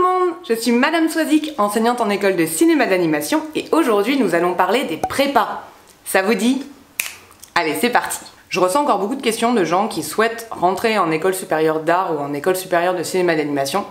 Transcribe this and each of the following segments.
monde, je suis Madame Swazik, enseignante en école de cinéma d'animation et aujourd'hui nous allons parler des prépas. Ça vous dit? Allez, c'est parti. Je reçois encore beaucoup de questions de gens qui souhaitent rentrer en école supérieure d'art ou en école supérieure de cinéma d'animation,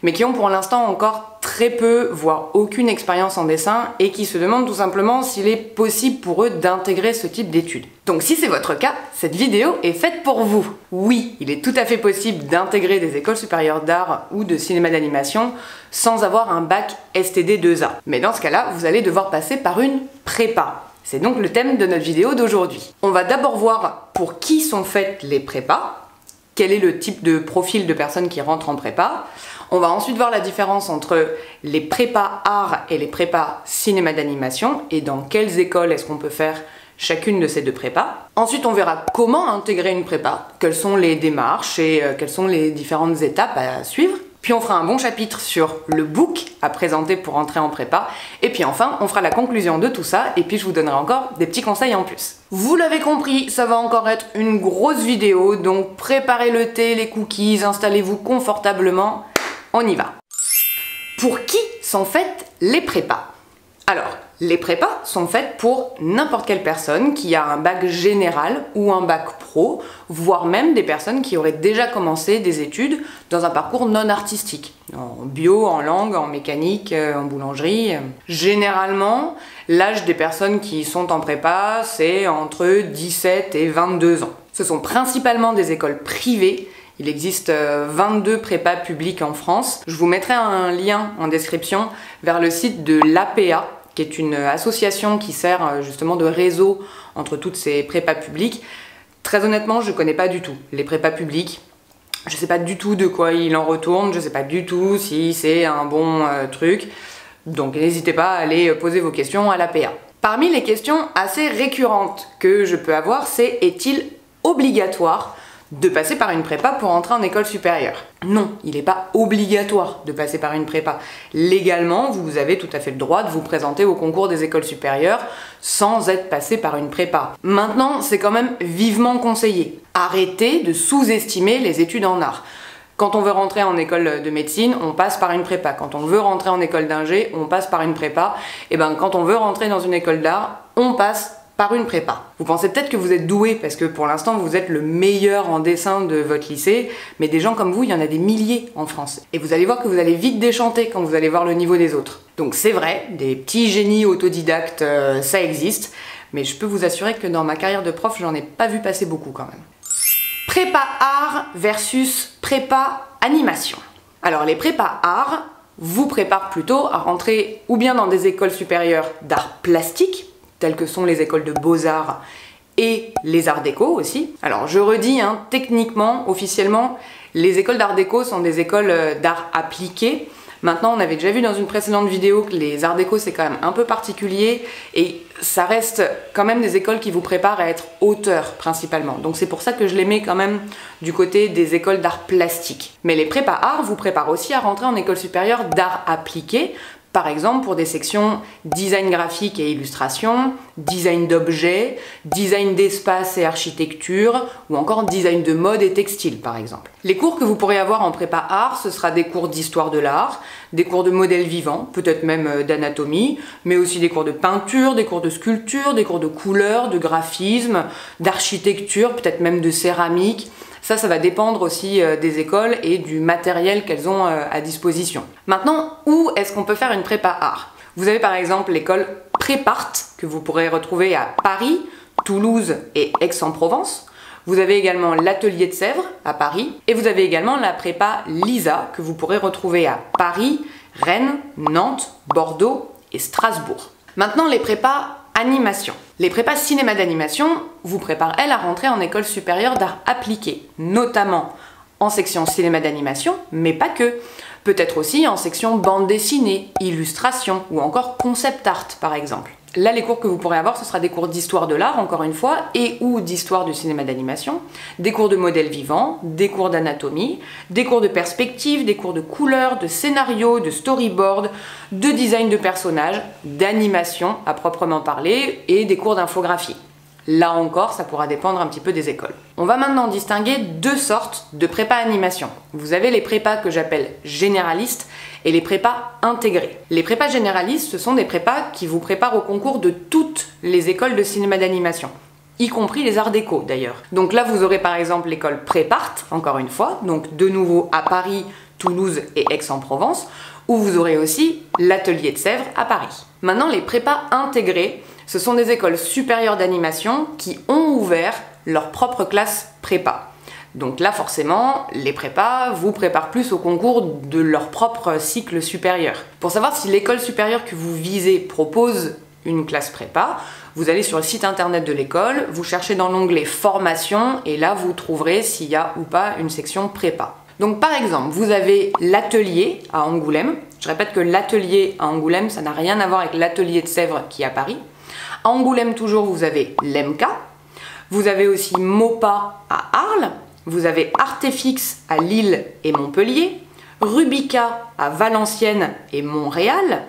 mais qui ont pour l'instant encore très peu, voire aucune expérience en dessin et qui se demandent tout simplement s'il est possible pour eux d'intégrer ce type d'études. Donc si c'est votre cas, cette vidéo est faite pour vous. Oui, il est tout à fait possible d'intégrer des écoles supérieures d'art ou de cinéma d'animation sans avoir un bac STD 2A. Mais dans ce cas-là, vous allez devoir passer par une prépa. C'est donc le thème de notre vidéo d'aujourd'hui. On va d'abord voir pour qui sont faites les prépas, quel est le type de profil de personnes qui rentrent en prépa. On va ensuite voir la différence entre les prépas art et les prépas cinéma d'animation et dans quelles écoles est-ce qu'on peut faire chacune de ces deux prépas. Ensuite, on verra comment intégrer une prépa, quelles sont les démarches et quelles sont les différentes étapes à suivre. Puis on fera un bon chapitre sur le book à présenter pour entrer en prépa. Et puis enfin, on fera la conclusion de tout ça et puis je vous donnerai encore des petits conseils en plus. Vous l'avez compris, ça va encore être une grosse vidéo, donc préparez le thé, les cookies, installez-vous confortablement, on y va. Pour qui sont faites les prépas? Alors, les prépas sont faites pour n'importe quelle personne qui a un bac général ou un bac pro, voire même des personnes qui auraient déjà commencé des études dans un parcours non artistique, en bio, en langue, en mécanique, en boulangerie. Généralement, l'âge des personnes qui sont en prépa, c'est entre 17 et 22 ans. Ce sont principalement des écoles privées. Il existe 22 prépas publiques en France. Je vous mettrai un lien en description vers le site de l'APA, qui est une association qui sert justement de réseau entre toutes ces prépas publiques. Très honnêtement, je connais pas du tout les prépas publiques. Je sais pas du tout de quoi il en retourne, je sais pas du tout si c'est un bon truc. Donc n'hésitez pas à aller poser vos questions à l'APA. Parmi les questions assez récurrentes que je peux avoir, c'est est-il obligatoire de passer par une prépa pour entrer en école supérieure? Non, il n'est pas obligatoire de passer par une prépa. Légalement, vous avez tout à fait le droit de vous présenter au concours des écoles supérieures sans être passé par une prépa. Maintenant, c'est quand même vivement conseillé. Arrêtez de sous-estimer les études en art. Quand on veut rentrer en école de médecine, on passe par une prépa. Quand on veut rentrer en école d'ingé, on passe par une prépa. Et ben, quand on veut rentrer dans une école d'art, on passe par une prépa. Vous pensez peut-être que vous êtes doué parce que pour l'instant vous êtes le meilleur en dessin de votre lycée, mais des gens comme vous, il y en a des milliers en France. Et vous allez voir que vous allez vite déchanter quand vous allez voir le niveau des autres. Donc c'est vrai, des petits génies autodidactes, ça existe, mais je peux vous assurer que dans ma carrière de prof, j'en ai pas vu passer beaucoup quand même. Prépa art versus prépa animation. Alors les prépas art vous préparent plutôt à rentrer ou bien dans des écoles supérieures d'art plastique, telles que sont les écoles de beaux-arts et les arts déco aussi. Alors je redis, techniquement, officiellement, les écoles d'art déco sont des écoles d'art appliqué. Maintenant, on avait déjà vu dans une précédente vidéo que les arts déco c'est quand même un peu particulier et ça reste quand même des écoles qui vous préparent à être auteur principalement. Donc c'est pour ça que je les mets quand même du côté des écoles d'art plastique. Mais les prépas art vous préparent aussi à rentrer en école supérieure d'art appliqué. Par exemple pour des sections design graphique et illustration, design d'objets, design d'espace et architecture, ou encore design de mode et textile par exemple. Les cours que vous pourrez avoir en prépa art, ce sera des cours d'histoire de l'art, des cours de modèles vivants, peut-être même d'anatomie, mais aussi des cours de peinture, des cours de sculpture, des cours de couleur, de graphisme, d'architecture, peut-être même de céramique. Ça va dépendre aussi des écoles et du matériel qu'elles ont à disposition. Maintenant, où est-ce qu'on peut faire une prépa art? Vous avez par exemple l'école Prépart, que vous pourrez retrouver à Paris, Toulouse et Aix-en-Provence. Vous avez également l'Atelier de Sèvres à Paris. Et vous avez également la prépa Lisa, que vous pourrez retrouver à Paris, Rennes, Nantes, Bordeaux et Strasbourg. Maintenant, les prépas animation. Les prépas cinéma d'animation vous préparent, elles, à rentrer en école supérieure d'art appliqué, notamment en section cinéma d'animation, mais pas que. Peut-être aussi en section bande dessinée, illustration ou encore concept art par exemple. Là, les cours que vous pourrez avoir, ce sera des cours d'histoire de l'art, encore une fois, et ou d'histoire du cinéma d'animation, des cours de modèles vivants, des cours d'anatomie, des cours de perspective, des cours de couleur, de scénario, de storyboard, de design de personnages, d'animation à proprement parler, et des cours d'infographie. Là encore, ça pourra dépendre un petit peu des écoles. On va maintenant distinguer deux sortes de prépa animation. Vous avez les prépas que j'appelle généralistes et les prépas intégrés. Les prépas généralistes, ce sont des prépas qui vous préparent au concours de toutes les écoles de cinéma d'animation, y compris les arts déco d'ailleurs. Donc là, vous aurez par exemple l'école Prépart, encore une fois, donc de nouveau à Paris, Toulouse et Aix-en-Provence, où vous aurez aussi l'atelier de Sèvres à Paris. Maintenant, les prépas intégrés, ce sont des écoles supérieures d'animation qui ont ouvert leur propre classe prépa. Donc là, forcément, les prépas vous préparent plus au concours de leur propre cycle supérieur. Pour savoir si l'école supérieure que vous visez propose une classe prépa, vous allez sur le site internet de l'école, vous cherchez dans l'onglet formation et là vous trouverez s'il y a ou pas une section prépa. Donc par exemple, vous avez l'atelier à Angoulême. Je répète que l'atelier à Angoulême, ça n'a rien à voir avec l'atelier de Sèvres qui est à Paris. À Angoulême toujours, vous avez l'EMCA. Vous avez aussi MOPA à Arles. Vous avez Artefix à Lille et Montpellier. Rubica à Valenciennes et Montréal.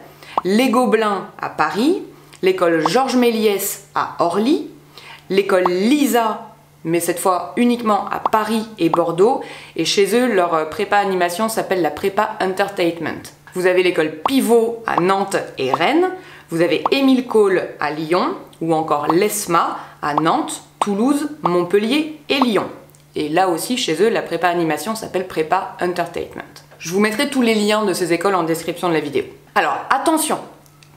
Les Gobelins à Paris. L'école Georges Méliès à Orly. L'école Lisa, mais cette fois uniquement à Paris et Bordeaux, et chez eux, leur prépa animation s'appelle la prépa Entertainment. Vous avez l'école Pivot à Nantes et Rennes, vous avez Émile Cole à Lyon, ou encore l'ESMA à Nantes, Toulouse, Montpellier et Lyon. Et là aussi, chez eux, la prépa animation s'appelle prépa Entertainment. Je vous mettrai tous les liens de ces écoles en description de la vidéo. Alors, attention,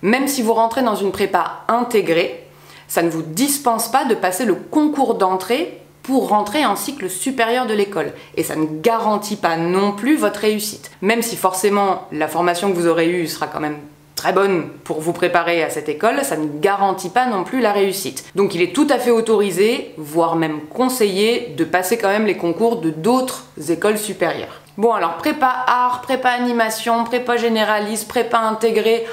même si vous rentrez dans une prépa intégrée, ça ne vous dispense pas de passer le concours d'entrée pour rentrer en cycle supérieur de l'école. Et ça ne garantit pas non plus votre réussite. Même si forcément la formation que vous aurez eue sera quand même très bonne pour vous préparer à cette école, ça ne garantit pas non plus la réussite. Donc il est tout à fait autorisé, voire même conseillé, de passer quand même les concours de d'autres écoles supérieures. Bon alors prépa art, prépa animation, prépa généraliste, prépa intégrée,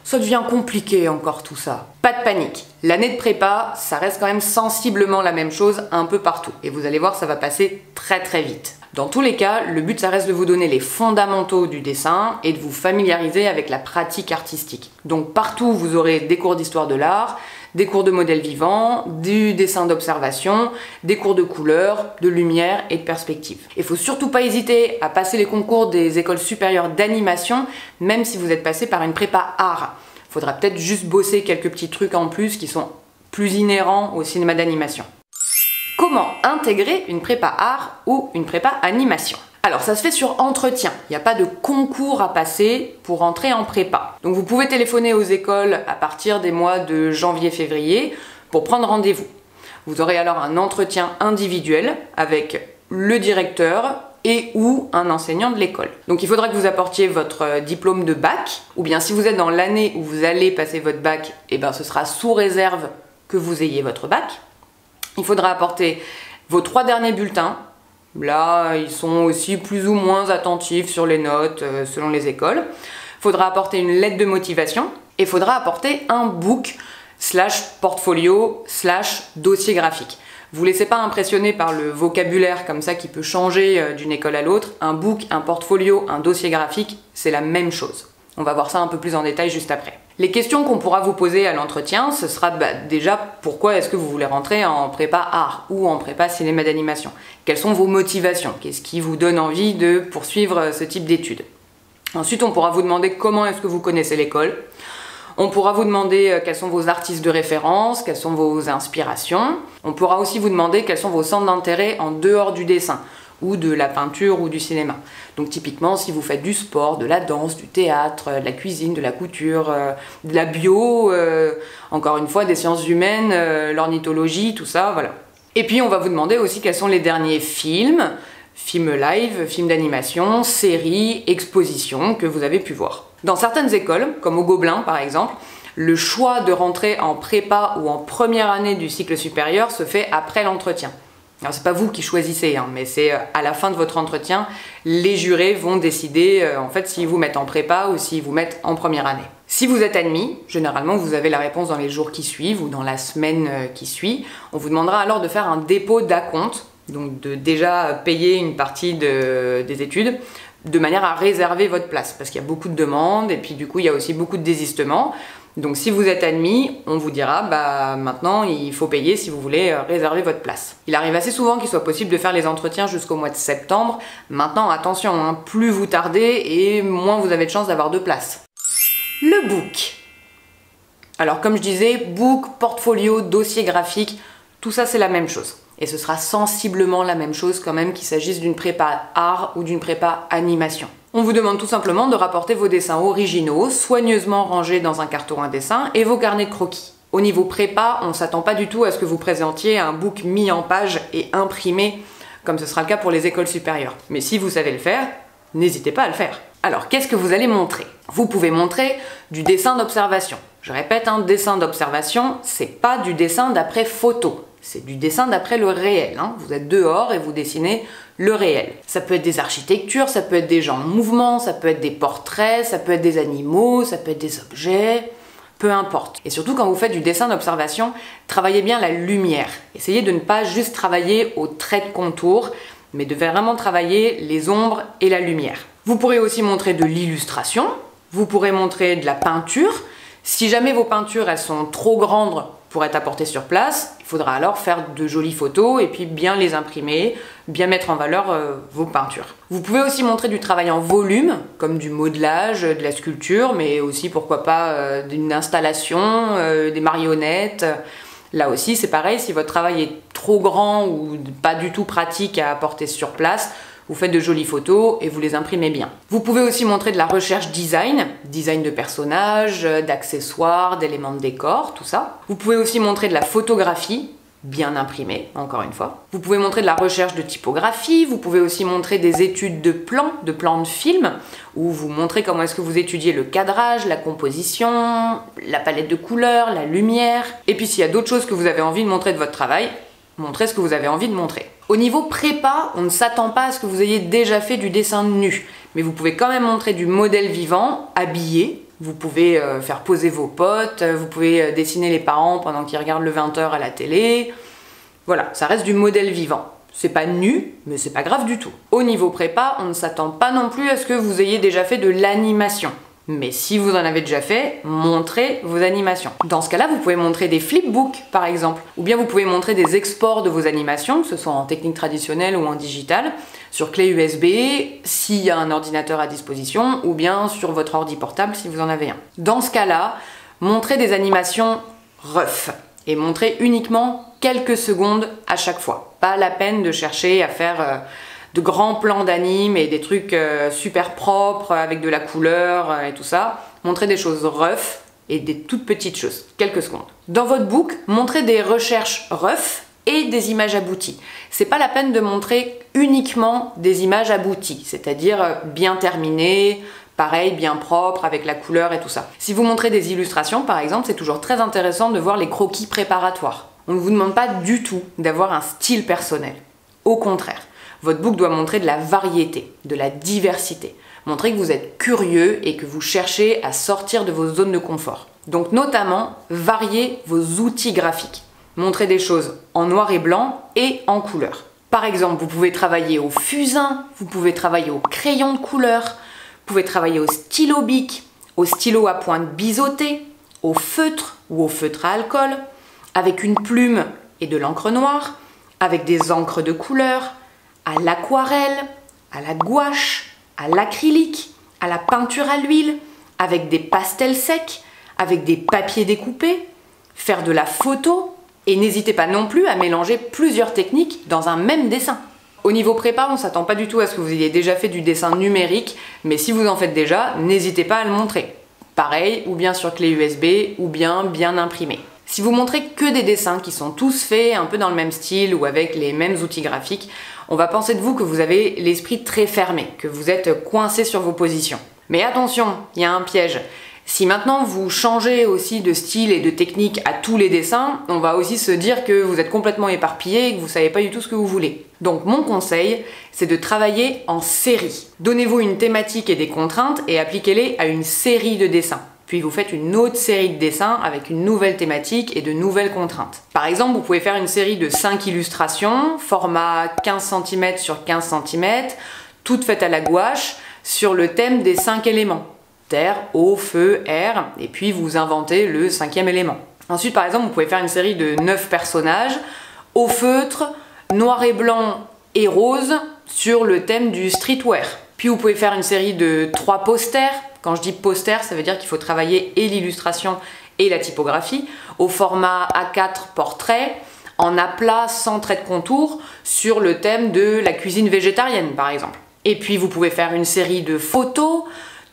ça devient compliqué encore tout ça. Pas de panique, l'année de prépa, ça reste quand même sensiblement la même chose un peu partout. Et vous allez voir, ça va passer très très vite. Dans tous les cas, le but ça reste de vous donner les fondamentaux du dessin et de vous familiariser avec la pratique artistique. Donc partout, vous aurez des cours d'histoire de l'art, des cours de modèles vivants, du dessin d'observation, des cours de couleur, de lumière et de perspective. Il faut surtout pas hésiter à passer les concours des écoles supérieures d'animation, même si vous êtes passé par une prépa art. Il faudra peut-être juste bosser quelques petits trucs en plus qui sont plus inhérents au cinéma d'animation. Comment intégrer une prépa art ou une prépa animation ? Alors ça se fait sur entretien, il n'y a pas de concours à passer pour entrer en prépa. Donc vous pouvez téléphoner aux écoles à partir des mois de janvier-février pour prendre rendez-vous. Vous aurez alors un entretien individuel avec le directeur et ou un enseignant de l'école. Donc il faudra que vous apportiez votre diplôme de bac, ou bien si vous êtes dans l'année où vous allez passer votre bac, et ben ce sera sous réserve que vous ayez votre bac. Il faudra apporter vos 3 derniers bulletins. Là, ils sont aussi plus ou moins attentifs sur les notes selon les écoles. Il faudra apporter une lettre de motivation et il faudra apporter un book / portfolio / dossier graphique. Vous laissez pas impressionner par le vocabulaire comme ça qui peut changer d'une école à l'autre. Un book, un portfolio, un dossier graphique, c'est la même chose. On va voir ça un peu plus en détail juste après. Les questions qu'on pourra vous poser à l'entretien, ce sera déjà pourquoi est-ce que vous voulez rentrer en prépa art ou en prépa cinéma d'animation? Quelles sont vos motivations? Qu'est-ce qui vous donne envie de poursuivre ce type d'études? Ensuite, on pourra vous demander comment est-ce que vous connaissez l'école. On pourra vous demander quels sont vos artistes de référence, quelles sont vos inspirations. On pourra aussi vous demander quels sont vos centres d'intérêt en dehors du dessin, ou de la peinture ou du cinéma. Donc typiquement, si vous faites du sport, de la danse, du théâtre, de la cuisine, de la couture, de la bio, encore une fois, des sciences humaines, l'ornithologie, tout ça, voilà. Et puis on va vous demander aussi quels sont les derniers films live, films d'animation, séries, expositions que vous avez pu voir. Dans certaines écoles, comme au Gobelins par exemple, le choix de rentrer en prépa ou en première année du cycle supérieur se fait après l'entretien. Alors c'est pas vous qui choisissez, mais c'est à la fin de votre entretien, les jurés vont décider en fait s'ils vous mettent en prépa ou s'ils vous mettent en première année. Si vous êtes admis, généralement vous avez la réponse dans les jours qui suivent ou dans la semaine qui suit. On vous demandera alors de faire un dépôt d'acompte, donc de déjà payer une partie des études, de manière à réserver votre place, parce qu'il y a beaucoup de demandes, et puis du coup il y a aussi beaucoup de désistements. Donc si vous êtes admis, on vous dira bah maintenant il faut payer si vous voulez réserver votre place. Il arrive assez souvent qu'il soit possible de faire les entretiens jusqu'au mois de septembre. Maintenant attention, hein, plus vous tardez et moins vous avez de chances d'avoir de place. Le book. Alors comme je disais, book, portfolio, dossier graphique, tout ça c'est la même chose. Et ce sera sensiblement la même chose quand même qu'il s'agisse d'une prépa art ou d'une prépa animation. On vous demande tout simplement de rapporter vos dessins originaux, soigneusement rangés dans un carton à dessin, et vos carnets de croquis. Au niveau prépa, on ne s'attend pas du tout à ce que vous présentiez un book mis en page et imprimé, comme ce sera le cas pour les écoles supérieures. Mais si vous savez le faire, n'hésitez pas à le faire. Alors, qu'est-ce que vous allez montrer? Vous pouvez montrer du dessin d'observation. Je répète, un dessin d'observation, c'est pas du dessin d'après photo. C'est du dessin d'après le réel. Hein. Vous êtes dehors et vous dessinez le réel. Ça peut être des architectures, ça peut être des gens en mouvement, ça peut être des portraits, ça peut être des animaux, ça peut être des objets, peu importe. Et surtout quand vous faites du dessin d'observation, travaillez bien la lumière. Essayez de ne pas juste travailler au trait de contour, mais de vraiment travailler les ombres et la lumière. Vous pourrez aussi montrer de l'illustration, vous pourrez montrer de la peinture. Si jamais vos peintures elles sont trop grandes pour être apportées sur place, il faudra alors faire de jolies photos et puis bien les imprimer, bien mettre en valeur vos peintures. Vous pouvez aussi montrer du travail en volume, comme du modelage, de la sculpture, mais aussi pourquoi pas d'une installation, des marionnettes. Là aussi c'est pareil, si votre travail est trop grand ou pas du tout pratique à apporter sur place, vous faites de jolies photos et vous les imprimez bien. Vous pouvez aussi montrer de la recherche design, design de personnages, d'accessoires, d'éléments de décor, tout ça. Vous pouvez aussi montrer de la photographie, bien imprimée, encore une fois. Vous pouvez montrer de la recherche de typographie, vous pouvez aussi montrer des études de plans de film, où vous montrez comment est-ce que vous étudiez le cadrage, la composition, la palette de couleurs, la lumière. Et puis s'il y a d'autres choses que vous avez envie de montrer de votre travail, montrez ce que vous avez envie de montrer. Au niveau prépa, on ne s'attend pas à ce que vous ayez déjà fait du dessin nu, mais vous pouvez quand même montrer du modèle vivant, habillé. Vous pouvez faire poser vos potes, vous pouvez dessiner les parents pendant qu'ils regardent le 20h à la télé. Voilà, ça reste du modèle vivant. C'est pas nu, mais c'est pas grave du tout. Au niveau prépa, on ne s'attend pas non plus à ce que vous ayez déjà fait de l'animation. Mais si vous en avez déjà fait, montrez vos animations. Dans ce cas-là, vous pouvez montrer des flipbooks, par exemple. Ou bien vous pouvez montrer des exports de vos animations, que ce soit en technique traditionnelle ou en digital, sur clé USB, s'il y a un ordinateur à disposition, ou bien sur votre ordi portable si vous en avez un. Dans ce cas-là, montrez des animations rough. Et montrez uniquement quelques secondes à chaque fois. Pas la peine de chercher à faire de grands plans d'anime et des trucs super propres avec de la couleur et tout ça. Montrez des choses rough et des toutes petites choses, quelques secondes. Dans votre book, montrez des recherches rough et des images abouties. C'est pas la peine de montrer uniquement des images abouties, c'est-à-dire bien terminées, pareil, bien propre, avec la couleur et tout ça. Si vous montrez des illustrations, par exemple, c'est toujours très intéressant de voir les croquis préparatoires. On ne vous demande pas du tout d'avoir un style personnel. Au contraire. Votre book doit montrer de la variété, de la diversité. Montrer que vous êtes curieux et que vous cherchez à sortir de vos zones de confort. Donc notamment, variez vos outils graphiques. Montrez des choses en noir et blanc et en couleur. Par exemple, vous pouvez travailler au fusain, vous pouvez travailler au crayon de couleur, vous pouvez travailler au stylo bic, au stylo à pointe biseautée, au feutre ou au feutre à alcool, avec une plume et de l'encre noire, avec des encres de couleur, à l'aquarelle, à la gouache, à l'acrylique, à la peinture à l'huile, avec des pastels secs, avec des papiers découpés, faire de la photo, et n'hésitez pas non plus à mélanger plusieurs techniques dans un même dessin. Au niveau prépa, on ne s'attend pas du tout à ce que vous ayez déjà fait du dessin numérique, mais si vous en faites déjà, n'hésitez pas à le montrer. Pareil, ou bien sur clé USB, ou bien imprimé. Si vous montrez que des dessins qui sont tous faits un peu dans le même style ou avec les mêmes outils graphiques, on va penser de vous que vous avez l'esprit très fermé, que vous êtes coincé sur vos positions. Mais attention, il y a un piège. Si maintenant vous changez aussi de style et de technique à tous les dessins, on va aussi se dire que vous êtes complètement éparpillé et que vous savez pas du tout ce que vous voulez. Donc mon conseil, c'est de travailler en série. Donnez-vous une thématique et des contraintes et appliquez-les à une série de dessins. Puis vous faites une autre série de dessins avec une nouvelle thématique et de nouvelles contraintes. Par exemple, vous pouvez faire une série de 5 illustrations, format 15 cm sur 15 cm, toutes faites à la gouache, sur le thème des 5 éléments. Terre, eau, feu, air, et puis vous inventez le 5e élément. Ensuite, par exemple, vous pouvez faire une série de 9 personnages au feutre, noir et blanc et rose sur le thème du streetwear. Puis vous pouvez faire une série de 3 posters. Quand je dis poster, ça veut dire qu'il faut travailler et l'illustration et la typographie au format A4 portrait, en aplat sans trait de contour, sur le thème de la cuisine végétarienne par exemple. Et puis vous pouvez faire une série de photos,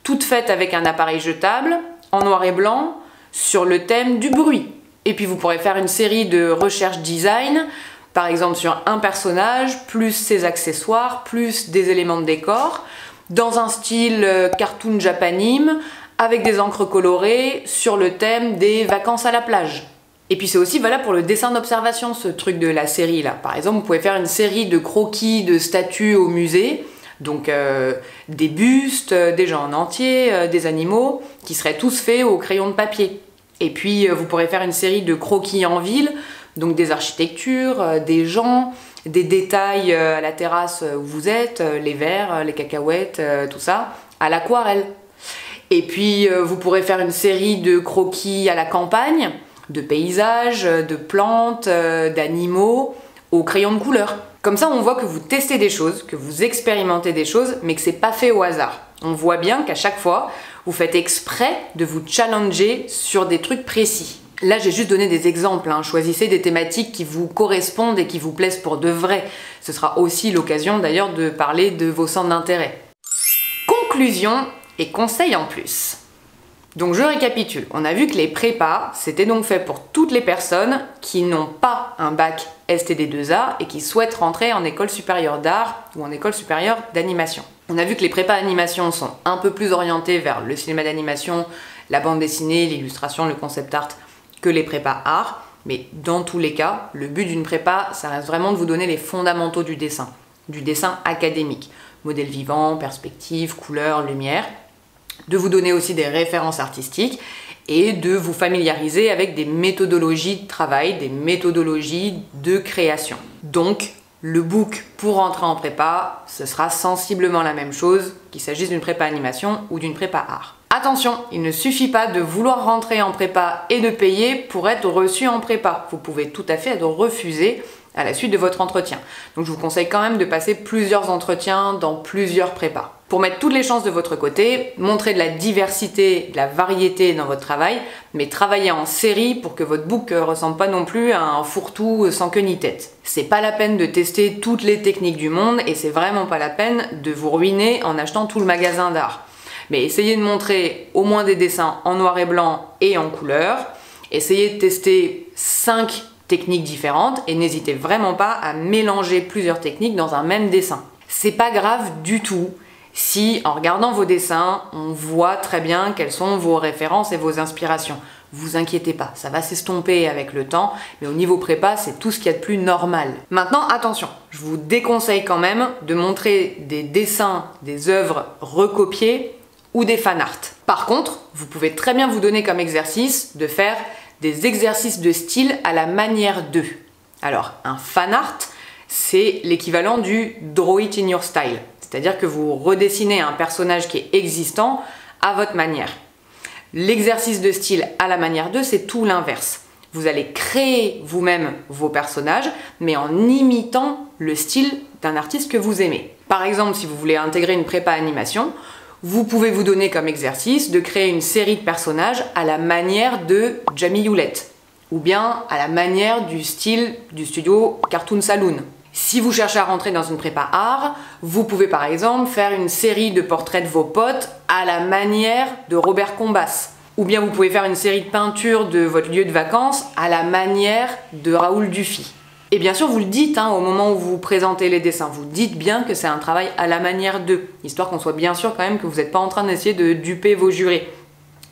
toutes faites avec un appareil jetable, en noir et blanc, sur le thème du bruit. Et puis vous pourrez faire une série de recherches design, par exemple sur un personnage, plus ses accessoires, plus des éléments de décor, dans un style cartoon japanime, avec des encres colorées, sur le thème des vacances à la plage. Et puis c'est aussi valable pour le dessin d'observation, ce truc de la série là. Par exemple, vous pouvez faire une série de croquis de statues au musée, donc des bustes, des gens en entier, des animaux, qui seraient tous faits au crayon de papier. Et puis vous pourrez faire une série de croquis en ville, donc des architectures, des gens, des détails à la terrasse où vous êtes, les verres, les cacahuètes, tout ça, à l'aquarelle. Et puis vous pourrez faire une série de croquis à la campagne, de paysages, de plantes, d'animaux, au crayon de couleur. Comme ça, on voit que vous testez des choses, que vous expérimentez des choses, mais que c'est pas fait au hasard. On voit bien qu'à chaque fois, vous faites exprès de vous challenger sur des trucs précis. Là, j'ai juste donné des exemples, hein. Choisissez des thématiques qui vous correspondent et qui vous plaisent pour de vrai. Ce sera aussi l'occasion d'ailleurs de parler de vos centres d'intérêt. Conclusion et conseils en plus. Donc je récapitule, on a vu que les prépas, c'était donc fait pour toutes les personnes qui n'ont pas un bac STD2A et qui souhaitent rentrer en école supérieure d'art ou en école supérieure d'animation. On a vu que les prépas animation sont un peu plus orientés vers le cinéma d'animation, la bande dessinée, l'illustration, le concept art que les prépas art, mais dans tous les cas, le but d'une prépa, ça reste vraiment de vous donner les fondamentaux du dessin académique, modèle vivant, perspective, couleur, lumière, de vous donner aussi des références artistiques et de vous familiariser avec des méthodologies de travail, des méthodologies de création. Donc, le book pour rentrer en prépa, ce sera sensiblement la même chose qu'il s'agisse d'une prépa animation ou d'une prépa art. Attention, il ne suffit pas de vouloir rentrer en prépa et de payer pour être reçu en prépa. Vous pouvez tout à fait être refusé à la suite de votre entretien. Donc je vous conseille quand même de passer plusieurs entretiens dans plusieurs prépas. Pour mettre toutes les chances de votre côté, montrez de la diversité, de la variété dans votre travail, mais travaillez en série pour que votre book ressemble pas non plus à un fourre-tout sans queue ni tête. C'est pas la peine de tester toutes les techniques du monde et c'est vraiment pas la peine de vous ruiner en achetant tout le magasin d'art. Mais essayez de montrer au moins des dessins en noir et blanc et en couleur. Essayez de tester 5 techniques différentes et n'hésitez vraiment pas à mélanger plusieurs techniques dans un même dessin. C'est pas grave du tout si, en regardant vos dessins, on voit très bien quelles sont vos références et vos inspirations. Vous inquiétez pas, ça va s'estomper avec le temps, mais au niveau prépa, c'est tout ce qu'il y a de plus normal. Maintenant, attention, je vous déconseille quand même de montrer des dessins, des œuvres recopiées ou des fan art. Par contre, vous pouvez très bien vous donner comme exercice de faire des exercices de style à la manière d'eux. Alors, un fan art, c'est l'équivalent du draw it in your style. C'est-à-dire que vous redessinez un personnage qui est existant à votre manière. L'exercice de style à la manière d'eux, c'est tout l'inverse. Vous allez créer vous-même vos personnages, mais en imitant le style d'un artiste que vous aimez. Par exemple, si vous voulez intégrer une prépa animation, vous pouvez vous donner comme exercice de créer une série de personnages à la manière de Jamie Hewlett, ou bien à la manière du style du studio Cartoon Saloon. Si vous cherchez à rentrer dans une prépa art, vous pouvez par exemple faire une série de portraits de vos potes à la manière de Robert Combas. Ou bien vous pouvez faire une série de peintures de votre lieu de vacances à la manière de Raoul Dufy. Et bien sûr, vous le dites au moment où vous présentez les dessins, vous dites bien que c'est un travail à la manière d'eux, histoire qu'on soit bien sûr quand même que vous n'êtes pas en train d'essayer de duper vos jurés.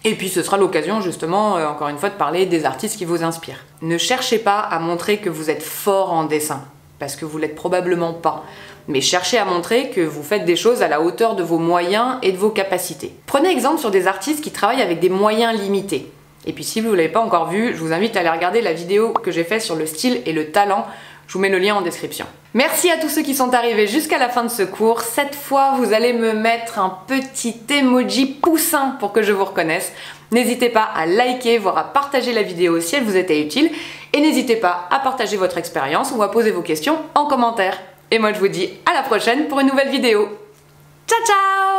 Et puis ce sera l'occasion justement, encore une fois, de parler des artistes qui vous inspirent. Ne cherchez pas à montrer que vous êtes fort en dessin, parce que vous l'êtes probablement pas. Mais cherchez à montrer que vous faites des choses à la hauteur de vos moyens et de vos capacités. Prenez exemple sur des artistes qui travaillent avec des moyens limités. Et puis si vous ne l'avez pas encore vu, je vous invite à aller regarder la vidéo que j'ai faite sur le style et le talent Je vous mets le lien en description. Merci à tous ceux qui sont arrivés jusqu'à la fin de ce cours. Cette fois, vous allez me mettre un petit emoji poussin pour que je vous reconnaisse. N'hésitez pas à liker, voire à partager la vidéo si elle vous était utile. Et n'hésitez pas à partager votre expérience ou à poser vos questions en commentaire. Et moi, je vous dis à la prochaine pour une nouvelle vidéo. Ciao, ciao!